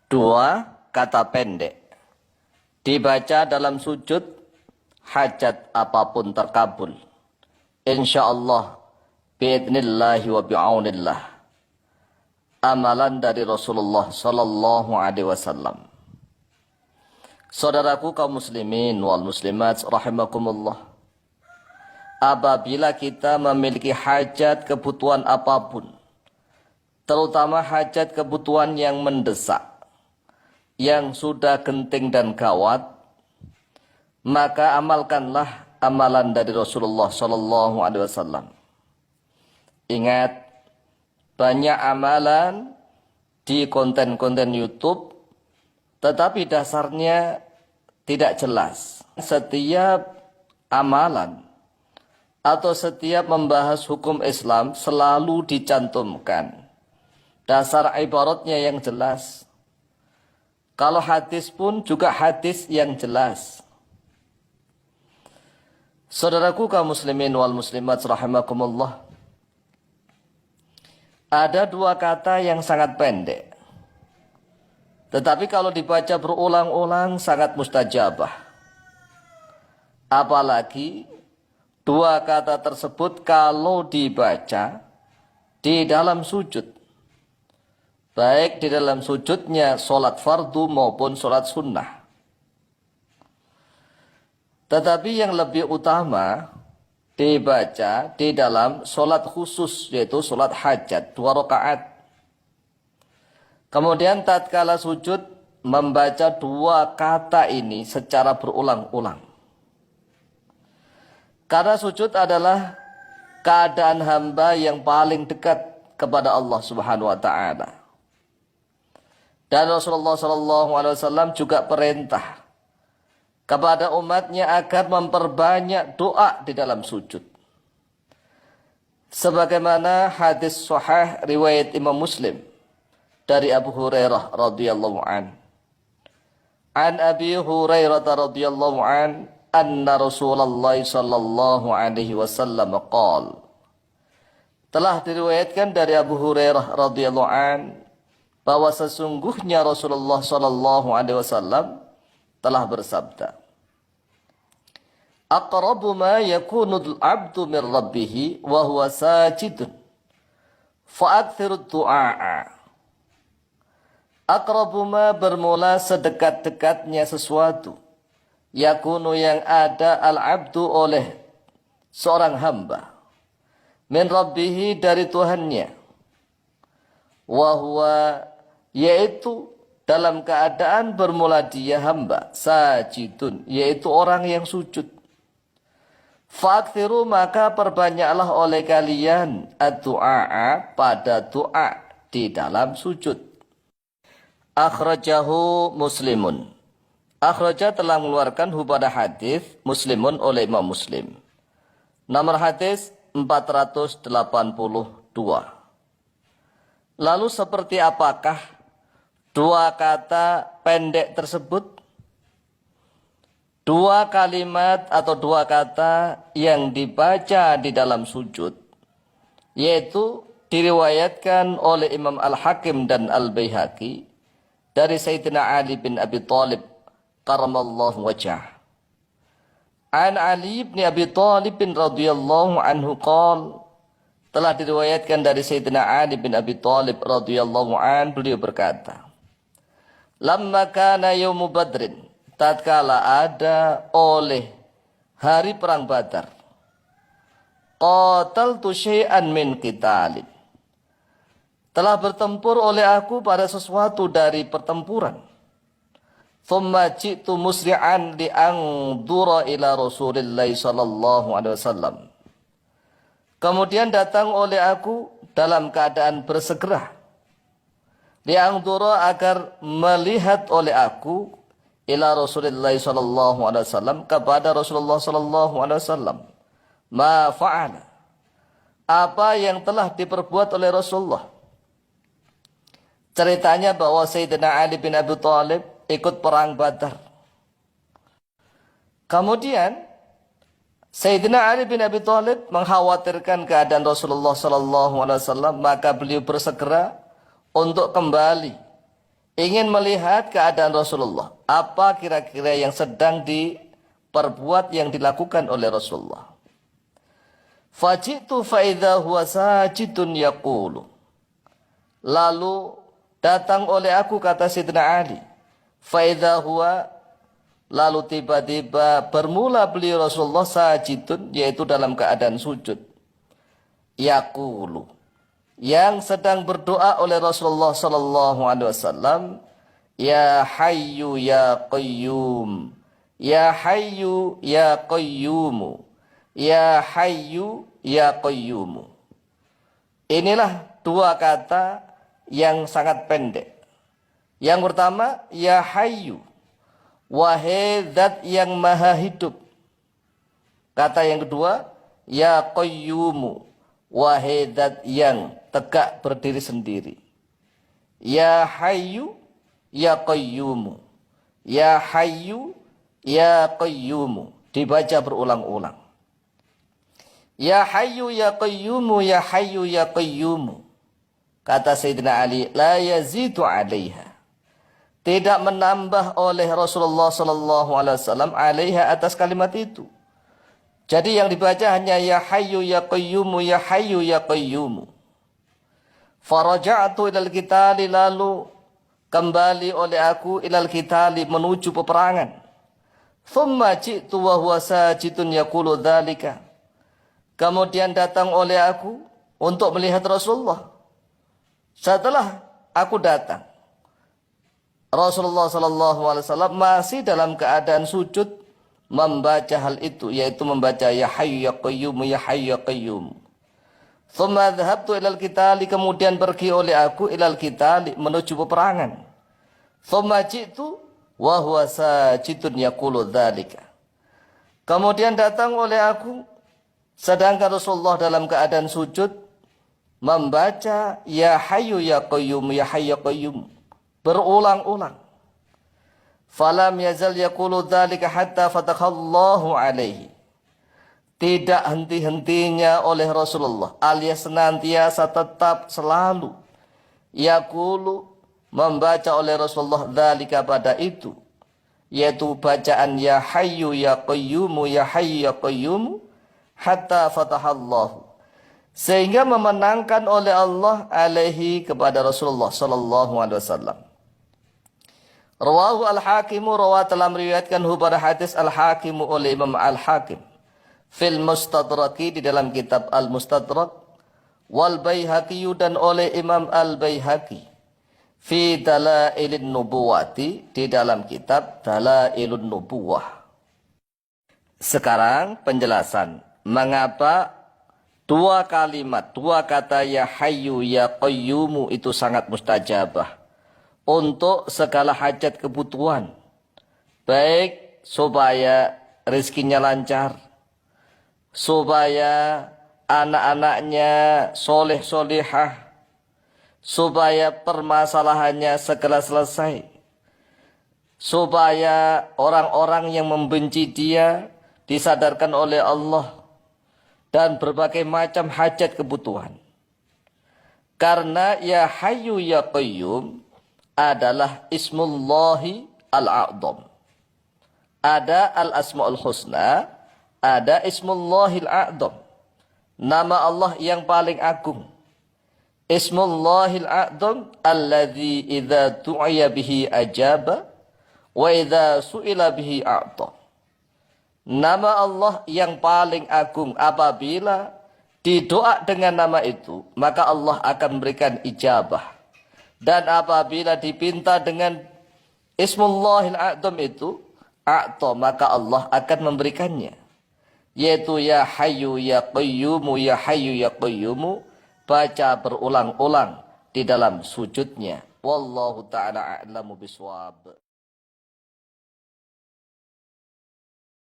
Dua kata pendek. Dibaca dalam sujud, hajat apapun terkabul. InsyaAllah, biidnillahi wa bi'aunillah. Amalan dari Rasulullah sallallahu alaihi wasallam. Saudaraku kaum muslimin wal muslimat rahimakumullah. Apabila kita memiliki hajat kebutuhan apapun, terutama hajat kebutuhan yang mendesak, yang sudah genting dan gawat, maka amalkanlah amalan dari Rasulullah sallallahu alaihi wasallam. Ingat, banyak amalan di konten-konten YouTube, tetapi dasarnya tidak jelas. Setiap amalan atau setiap membahas hukum Islam selalu dicantumkan dasar ibaratnya yang jelas. Kalau hadis pun juga hadis yang jelas. Saudaraku kaum muslimin wal muslimat rahimakumullah. Ada dua kata yang sangat pendek, tetapi kalau dibaca berulang-ulang sangat mustajabah. Apalagi dua kata tersebut kalau dibaca di dalam sujud, baik di dalam sujudnya sholat fardu maupun sholat sunnah. Tetapi yang lebih utama dibaca di dalam sholat khusus, yaitu sholat hajat, 2 rakaat. Kemudian tatkala sujud membaca dua kata ini secara berulang-ulang. Karena sujud adalah keadaan hamba yang paling dekat kepada Allah Subhanahu wa taala. Dan Rasulullah SAW juga perintah kepada umatnya agar memperbanyak doa di dalam sujud. Sebagaimana hadis sahih riwayat Imam Muslim dari Abu Hurairah radhiyallahu an. An Abi Hurairah radhiyallahu an anna Rasulullah sallallahu alaihi wasallam qala. Telah diriwayatkan dari Abu Hurairah radhiyallahu an bahwa sesungguhnya Rasulullah sallallahu alaihi wasallam telah bersabda, aqrabu ma yakunu al-'abdu min rabbih wa huwa sajidun fa'akthiru du'a. Aqrabu ma bermula sedekat-dekatnya sesuatu, yakunu yang ada al-'abdu oleh seorang hamba, min rabbih dari Tuhannya, wa huwa yaitu dalam keadaan bermula dia hamba, sajidun, yaitu orang yang sujud. Fa'akthiru maka perbanyaklah oleh kalian ad-du'a pada doa di dalam sujud. Akhrajahu Muslimun. Akhraja telah mengeluarkan pada hadis Muslimun oleh Imam Muslim. Nomor hadis 482. Lalu seperti apakah dua kata pendek tersebut? Dua kalimat atau dua kata yang dibaca di dalam sujud, yaitu diriwayatkan oleh Imam Al-Hakim dan Al-Baihaqi dari Sayyidina Ali bin Abi Thalib karamallahu wajhah. An Ali bin Abi Thalib radhiyallahu anhu qala, telah diriwayatkan dari Sayyidina Ali bin Abi Thalib radhiyallahu an, beliau berkata, lamma kana yaumu badrin, tatkala ada oleh hari perang Badar, qataltu syai'an min qitalin, telah bertempur oleh aku pada sesuatu dari pertempuran. Thumma ji'tu musri'an li anzura ila Rasulillah sallallahu alaihi wasallam. Kemudian datang oleh aku dalam keadaan bersegera, li anzura agar melihat oleh aku ila Rasulillah sallallahu alaihi wasallam kepada Rasulullah sallallahu alaihi wasallam, ma fa'ala, apa yang telah diperbuat oleh Rasulullah. Ceritanya bahwa Sayyidina Ali bin Abi Thalib ikut perang Badar. Kemudian Sayyidina Ali bin Abi Thalib mengkhawatirkan keadaan Rasulullah sallallahu alaihi wasallam, maka beliau bersegera untuk kembali ingin melihat keadaan Rasulullah. Apa kira-kira yang sedang diperbuat, yang dilakukan oleh Rasulullah. Fajitu faidha huwa sajidun yaqulu. Lalu datang oleh aku, kata Sayyidina Ali. Faidha huwa, lalu tiba-tiba bermula beliau Rasulullah sajidun, yaitu dalam keadaan sujud. Yaqulu, yang sedang berdoa oleh Rasulullah sallallahu alaihi wasallam, ya hayyu ya qayyum, ya hayyu ya qayyum, ya hayyu ya qayyum. Inilah dua kata yang sangat pendek. Yang pertama, ya hayyu, wahai zat yang maha hidup. Kata yang kedua, ya qayyum, wahai zat yang tegak berdiri sendiri. Ya hayyu ya qayyum, ya hayyu ya qayyum, dibaca berulang-ulang. Ya hayyu ya qayyum, ya hayyu ya qayyum. Kata Sayyidina Ali, la yazidu 'alaiha. Tidak menambah oleh Rasulullah sallallahu alaihi wasallam 'alaiha, atas kalimat itu. Jadi yang dibaca hanya ya hayyu ya qayyum, ya hayyu ya qayyum. Faraja'tu ilal qitali, lalu kembali oleh aku ilal qitali, menuju peperangan. Thumma ji'tu wa huwa sajidun yaqulu dzalika. Kemudian datang oleh aku untuk melihat Rasulullah. Setelah aku datang, Rasulullah sallallahu alaihi wasallam masih dalam keadaan sujud membaca hal itu, yaitu membaca ya hayyu ya qayyum, ya hayyu ya qayyum. Thumma dhahabtu ilal qitali, kemudian pergi oleh aku ilal qitali, menuju peperangan. Thumma ji'tu wa huwa sajidun yaqulu dzalika. Kemudian datang oleh aku sedangkan Rasulullah dalam keadaan sujud membaca ya hayyu ya qayyum, ya hayyu ya qayyum berulang-ulang. Falam yazal yaqulu dzalika hatta fatakhallahu alaihi. Tidak henti-hentinya oleh Rasulullah, alias senantiasa tetap selalu yaqulu, membaca oleh Rasulullah dzalika, pada itu, yaitu bacaan ya hayyu ya qayyum, ya hayyu ya qayyum, hatta fatahallahu, sehingga memenangkan oleh Allah alaihi, kepada Rasulullah sallallahu alaihi wasallam. Rawahu al-Hakimu, telah meriwayatkan pada hadis al-Hakimu oleh Imam al-Hakim fil Mustadraki, di dalam kitab al-Mustadrak, wal Baihaqi, dan oleh Imam al-Baihaqi fi Dalailin Nubuwati, di dalam kitab Dalailun Nubuwah. Sekarang penjelasan mengapa dua kalimat, dua kata ya hayyu ya qayyumu itu sangat mustajabah untuk segala hajat kebutuhan, baik supaya rezekinya lancar, supaya anak-anaknya soleh-solehah, supaya permasalahannya segera selesai, supaya orang-orang yang membenci dia disadarkan oleh Allah, dan berbagai macam hajat kebutuhan. Karena ya hayyu ya qayyum adalah ismullahi al-a'dham. Ada al-asma'ul husna, ada ismullahil a'dham, nama Allah yang paling agung. Ismullahil a'dham alladzi idza tu'iya bihi ajaba wa idza su'ila bihi a'ta. Nama Allah yang paling agung, apabila didoa dengan nama itu, maka Allah akan memberikan ijabah. Dan apabila dipinta dengan ismullahil a'dham itu, a'ta, maka Allah akan memberikannya. Yaitu ya hayyu ya qayyumu, ya hayyu ya qayyumu, baca berulang-ulang di dalam sujudnya. Wallahu ta'ala a'lamu biswab.